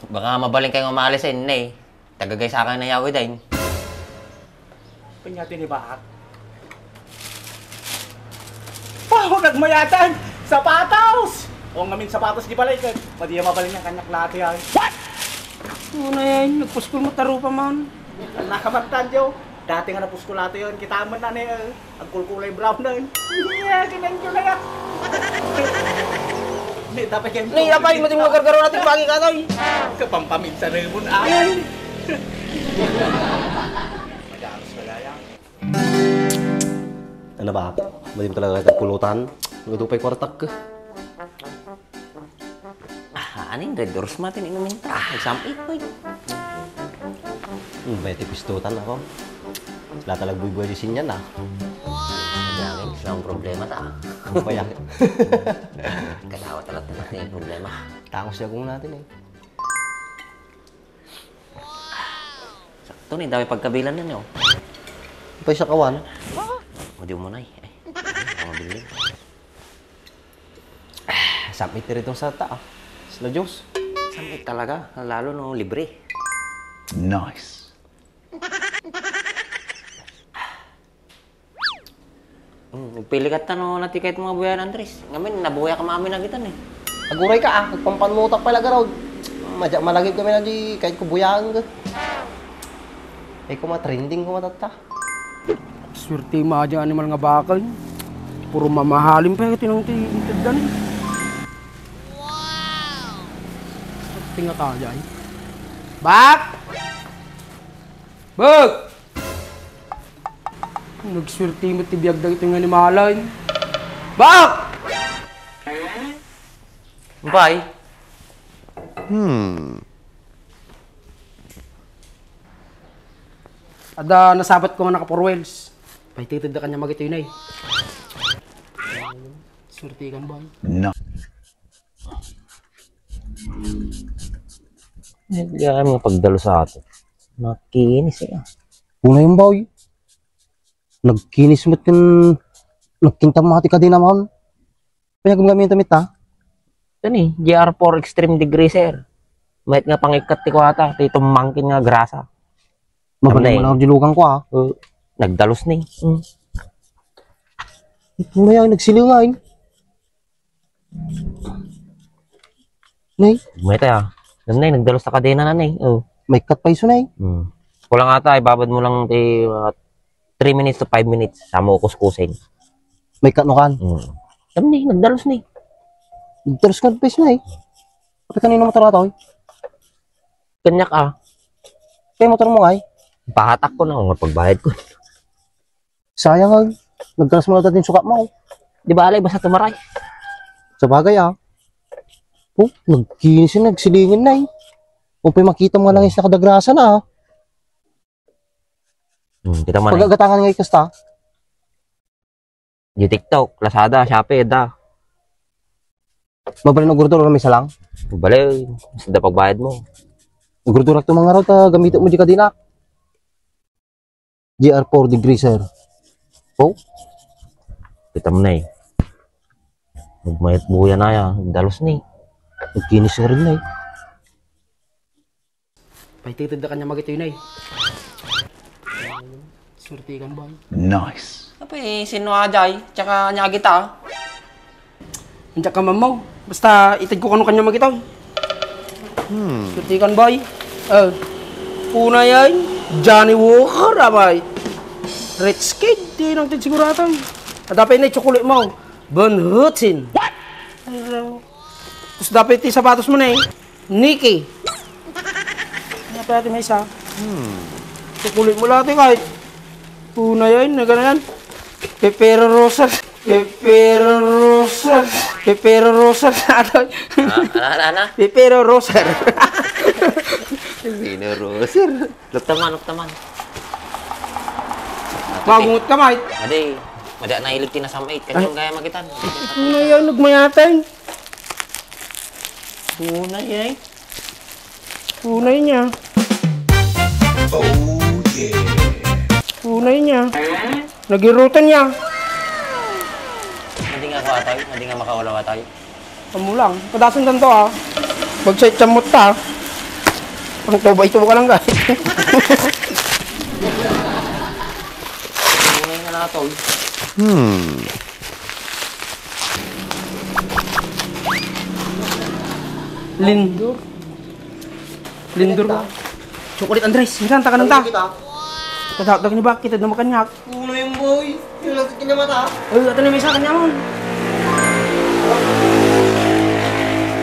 Baka mabaling kayong umalis eh. Tagagay sa akin na yawi din. Panyati ni Baak. Paho, nagmayatan! Sapatos! O ngamin sapatos di balay ka. Padi mabaling ng kanyak lati ay. What? Una yan, nagpuskul mo taro pa man. Nakamantan diyo. Dati nga napuskul natin yun. Kita man na niya. Ang kulkulay brown na yun. Yeah, kinanjo na yan. Dapat kayo. Nay, apay, mating mga gargaro natin pagi ka tayo. Kapampaminsan na yun. Ay! Mag-aaros na yan. Ano ba? Madim talaga kita pulutan. Nagdupay kwartak ka. Aning Red Doors matin inumin ta. Nagsampit ko Bete pistutan ako. Sila talag buy-buy di sinyan ah. Madaming silang problema ta. Bayak. Katawa talaga natin yung problema. Tangos siya kung natin eh. Sakto ni, dami pagkabilan na niyo. Pay siya kawan. Madi mo na eh. Ang mabili. Sapit rito sa ta ah. Sila Diyos. Sampit talaga. Lalo no libre. Nice. Nagpili ka no na tiket mga buyan, Andres. Ngamin, nabuhay ka maamin na kita eh. Aguray ka ah. Nagpampanmutak pala garaw. Madyak malagip kami na di kahit kubuyaan ka. Eh trending ko matata. Swerte yung mga animal nga bakal. Puro mamahalin pa yung tinang-tinagdan. Wow! Swerte nga ka dyan. Bak! Bak! Nagswerte mo tibiyag na itong animalan. Bak! Bye. Ada nasabat ko nga naka 4 wheels. Paititid na kanya magito yun ay. Swerte kan ba? No. Kaya mga pagdalo sa ato. Nakinis eh. Una yung boy. Nagkinis mo't yung nagkintamati ka din naman. Kaya kung gamit damit ha? Ito ni, GR4 Extreme Degreaser. Mahit nga pangikat ti ko ata. Ito mangkin nga grasa. Mabaling mo na dilugan ko ha. Nagdalos ni. Maya nagsilingain. Nay, Mahit ah. Nanay, nagdalos sa kadena na nay. may cut pa iso nay. Kulang ata, ibabad mo lang 3 minutes to 5 minutes. Sama ko kuskusin. May cut no kan. Sabi ni, nagdalos ni. Terus ka pa iso nay. Pati kanino motor ato? Kanyak ah. Kaya motor mo ay. Pahatak ko na kung pagbayad ko. Sayang ay. Nagkalas mo na dating sukat mo. Di ba alay, basta tumaray. Sa bagay ah. Oh, nagkinis yun, nagsilingin na eh. Kung pa makita mo nga lang is nakadagrasa na ah. Kita man eh. Pagagatangan nga ikasta. Yung TikTok, Lazada, Shopee, da. Mabalin ng gurdura na may salang. Balay, basta pagbayad mo. Ang gurdura ito mga raw ta, gamitin mo di ka dinak. GR4 Degreaser. Oh, Kita mo na eh. Magmayat buya na yan. Dalos ni. nagkinis nga rin na eh. Paititid na kanya magito yun ay. Swerte kan ba? Nice. Apa sino ajay? Tsaka niya kita. Andiyak ka mamaw. Basta itid ko kanya magito. Swerte kan ba? Una yan. Johnny Walker abay. Rich kid. Di nang tid siguratan. Adapay na chocolate mo. Van Houten. What? Tapos dapat yung sapatos mo na eh. Nike. Ano pa natin may isa? Chocolate mo lahat eh kahit. Una yan, na gano'n. Pepero Rosa. Pepero Rosa. Pepero Rosa. Ana? Pepero Rosa. Pepero Rosa. Luktaman. Magungot ka, mate. Mada na ilog tinasamait. Kanyang gaya magitan. Una yan, nagmayatay. Una yan. Unay niya. Oh yeah. Unay niya. Nagirutan niya. Hindi nga kuha tayo. Hindi nga makawalawa tayo. Kamu lang. Padasan tanto ah. Magsayt chamot ta. Ang tobay ito ka lang guys. Ngayon na nato. Lindor. Lindor ba? Chocolate Andres, minsan taka nang ta. Kita. Tadagdag ni ba kita na makanyak. Uno yung boy. Yung lang kinamata. Ato na may sa kanya mo.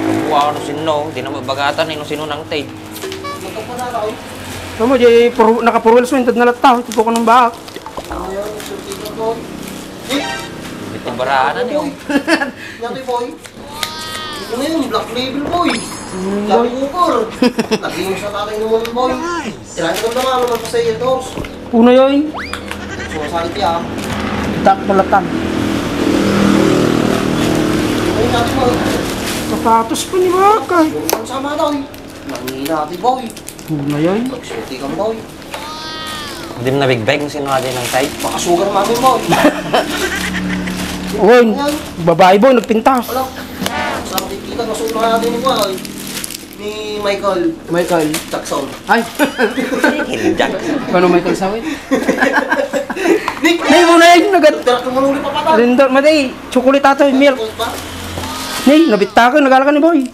Kabuha ko nung sino, di na mabagatan nung sino nang tay. Magkapunta ako. Tama, di naka-purwels mo, hintad na lata. Ito po ko ng bahak. Ano yung surti ko boy? Ito baraan Boy. Yan boy. Ito na yun, black label boy. Sabi ko ko. Naging sa tatay naman boy. Tirahin ko naman naman pa sa iyo tos. Puno yun. Sumasalit ya. Tak talatan. Ay natin boy. Sapatos pa ni Bakay. Yung sama daw. Nangingin natin boy. Puno yun. Magsurti kang boy. Hindi mo nabigbag kung sino natin ng tay. Baka sugar namin boy. Uy, babae boy, nagpintas. Wala. Sabi kita nasunahan natin ni boy. Ni Michael Michael. Jackson. Ay. Hiljak. Paano Michael Sawit? Nick! Nay, muna yun. Nagat. Tara kang manuli pa pata. Rindor, matay. Chocolate ato, milk. Nay, nabita ka. Nagala ka ni boy.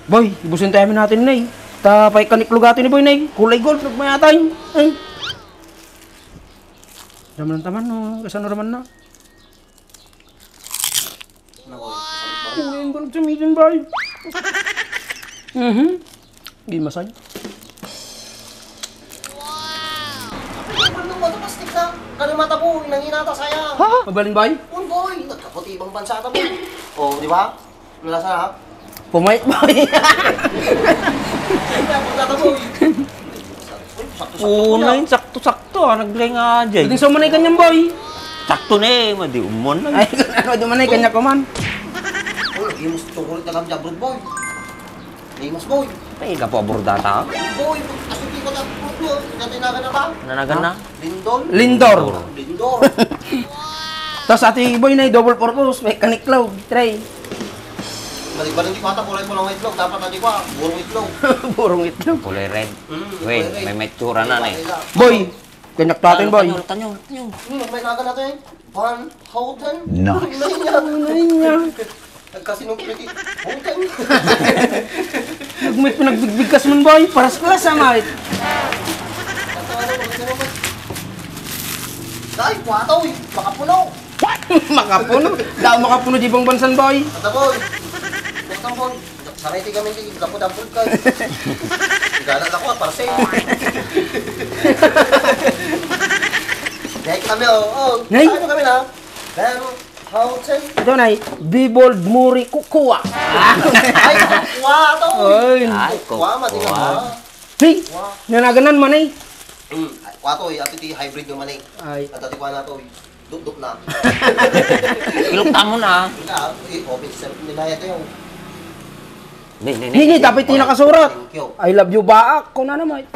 Boy, ibusin tayo natin, Nay. Tapay kaniklugato ni boy, Nay. Kulay gold. Nagmayatay. Ay. Naman ang taman, no. Kasano naman na. Kulay gold sa meeting, boy. Hindi masay. Ano ba ito plastic na? Kano mata po, nanginata sayang. Ha? Mabalin, boy? Un boy, nagkaputi ibang bansa ata mo. Oh, di ba? Nalasa na ha? Pumayat, boy. Nagkata boy. Una yun, sakto-sakto. Nagling nga dyan. Pwedeng sumanay kanyan, boy. Sakto na eh. Madi umon na. Ay, ano, dumanay kanya ko man. Oh, lagi mo sa chocolate na kami jabrod boy. Limas boy. Ay, ka po abordata. Boy, asuti ko na fruit nyo. Katinagan na ba? Nanagan na. Lindol. Lindor. Lindor. Tapos ati boy na double purpose. May kaniklaw. Try. Balik-balik di ko ata kulay mo lang itlog. Dapat na di ko burong itlog. Burong itlog. Kulay red. Mm, Wait, kulay red. may metsura na na eh. Boy, kanyak natin, boy. Tanyo. May naga natin. Van Houten. Nice. Ay niya. Nagkasinong-pretty. Houten. May pinagbigkas mo, boy. Paras-paras, amay. Ay, kwataw eh. Makapuno. Makapuno. Daw makapuno di bang bansan, boy. Ata boy. Bukang boy. Sanay ti kami ti dapo-dapo ka. Galat ako para sa'yo. Dahil kami oh. Nay? Ano kami na? Van Houten. Ito na, Bibold Muri Kukua. Ay, kwataw. Ay. Ay, Kwa, matinga ba? Hey, nanaganan man eh. Kwato eh. Ato ti hybrid yung manay. Ay. At ati kwa na to eh. Duk-duk na. Ilukta mo na. Ika, open self nilaya ito yung. Hindi, dapat hindi nakasurat. Thank you. I love you ba? Ako na naman.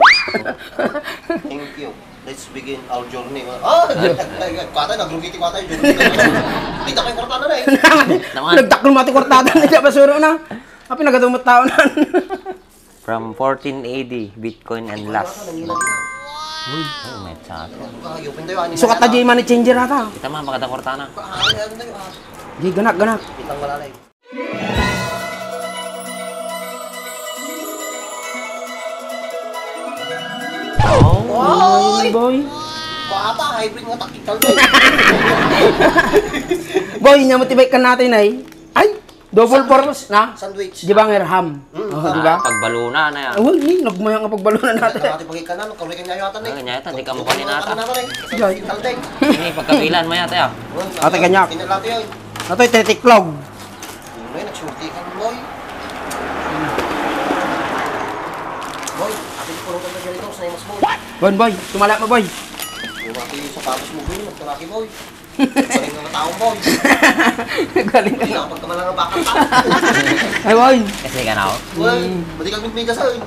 Thank you. Let's begin our journey. Ah! Kwata, nagrugiti kwata yung journey. Kita ko yung kortana na eh. Nagtaklo mati kortada na siya basuro na. Api nagadumot tao na. From 14 AD, Bitcoin and last. Ay, Oh, may chat. yupin tayo. Sukat na di money changer ata. Kita mah maganda kortana. Ano tayo? Di ganak. Bitang malalay. Oh. Ay, boy. Kwata, hybrid nga tactical to. Boy, nyamutibay ka natin ay. Ay, double purpose na. Sandwich. Di ba ham? Oh, di ba? Pagbaluna na yan. Uy, ni nagmayang ang pagbalunan natin. Natin pagkikanan, karoy ka niya yata na eh. Ay, yata, di ka mukha ni nata. Jay. Kaldeng. Ini pagkabilan mo yata ya. Ate kanyak. Kinalato yun. Ato'y tetiklog. Boy, nagsurti ka boy. Boy, atin ko pulutan na ganito sa imas boy. Boy, tumala mo, boy. Bumati yung sapatos mo boy, nagtaraki boy. Galing ng taong boy. Galing Hindi ka. na kapag kamalang ang bakal pa. Ay, boy. Kasi ka na ako. Boy, madi kang medyas ay.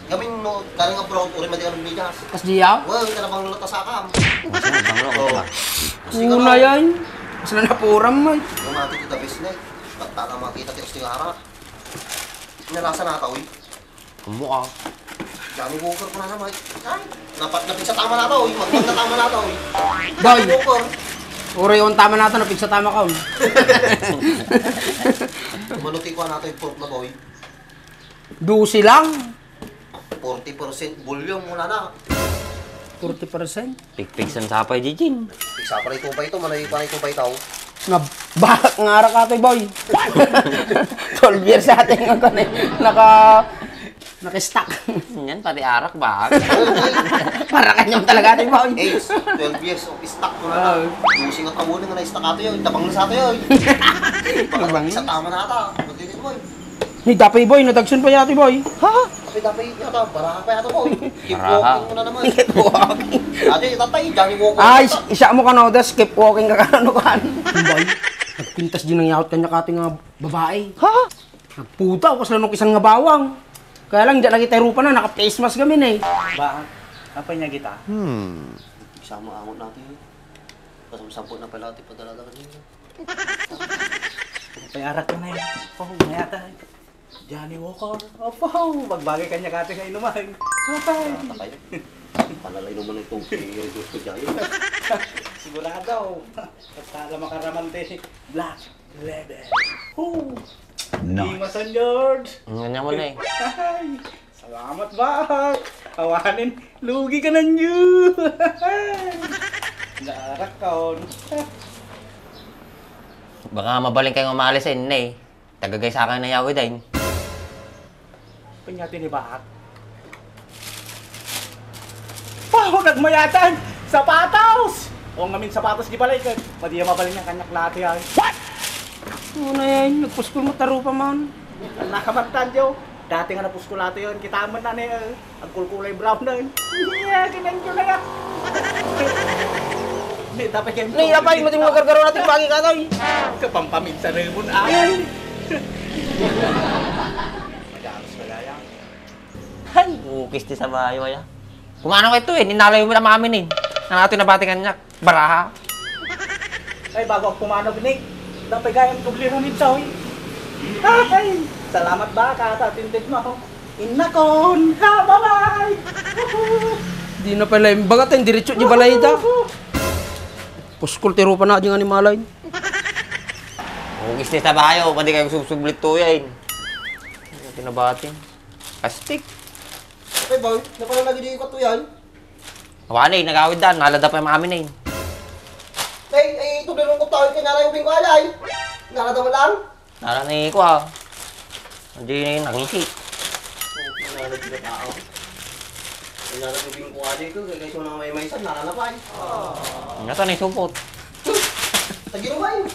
Kami no, galing ang brown, uri madi kang medyas. Kas diyaw? Boy, ka na bang lulot sa akam. Banglo ko ba? Una yan. Mas na napuram, boy. Bumati kita business. Ba't baka makita ti Osting Hara. Nalasa na ka, uy. Mukha. Johnny Walker ko na naman. Ay, napig sa tama na to. Magpag na tama na to. Boy! Johnny Walker. Uri yung tama natin, napig sa tama ka. Manuti ko natin yung pork na boy. 12 lang. 40% bulyon muna na. 40%. Pigpigsan sa apay, Jijin. Isa pa rin tubay ito, manay pa rin tubay ito. Nga, bakit nga ara ka boy? 12 years sa atin nga kan eh. Naka-stack. Yan, pati arak ba? Para kanyang talaga atin boy. 12 years of stock ko na na. Using at awunin nga na stock ato yun. Tabang na sa ato yun. Pagkakabang isa tama na ata. Magdinit boy. Ni dapay boy, nadagsun pa yati boy. Ha? Dapat yata, baraha pa yata boy. Keep Baraha. walking mo na naman. Ate, tatay, Johnny Walker. Ay, isa mo ka na, das, keep walking ka kano kan. Boy, nagpintas din ng yaot kanya kating nga babae. Ha? Nagputa, kasi lanok isang nga bawang. Kaya lang, dyan lagi tayo rupa na, naka-face mask kami na eh. Bakit? Apa niya kita? Isama angot natin yun. Pasamsampot na pala ati padalala ka ninyo. Payarat ko na yun. Oh, mayata. Johnny Walker. Opo, magbagay kanya kati nga inuman. Patay. Takay. Palalay naman itong reduce ko dyan. Sigurado. Basta makaramante. Black Label. Oh. Nice. Masan George. Ganyan mo na eh. Ay, salamat ba? Awanin, lugi ka na nyo. Naarak ka. Baka mabaling kayong umalis eh, eh. Tagagay sa akin na yawi din. Panyati ni Bahak. Paho nagmayatan! Sapatos! O ngamin sapatos di pala ikat. Pwede yung mabaling ng kanyak lahat yan. Ano na yan, nagpuskul mo taro pa man. Ang nakamantan yo. Dati nga napuskulato yun. Kita mo na niya. Ang kulkulay brown na yun. Yeah, kinanjo na yan. Hindi, dapat kayo. Nay, apay, mating mo gargaro natin bagi ka tayo. Kapampaminsan na yun. Ay! Magaros na gaya. Hay, ukis di sa bayo ya. Kumano ka ito eh, ninalayo mo na mamin eh. Ang ato nabatikan niya, baraha. Ay, bago ako pumano binig. Dapat gayang problema nito. Ay! Salamat ba ka sa tindig mo? Inakon! Ha! Bye-bye! Di na pala yung bagat yung diretso di balay ita. Puskul tiro pa na di nga ni malay. Ukis di sa bayo, pwede kayo susublit to yan. Tinabatin. Kastik. Okay boy, napalalagi di ko ito yan. Wala eh, nagawid dan, nalada pa yung mamin eh. Ay, ito din ko tawag kaya narayubing ko alay. Nakadawa lang. Nalanay ko ah. Hindi na yun, nangisi. Nalalagay na tao. Nalalagay ko alay ko, kaya ito na may maysan, nalalapay. Nasa na yung supot. Tagiro ba yun?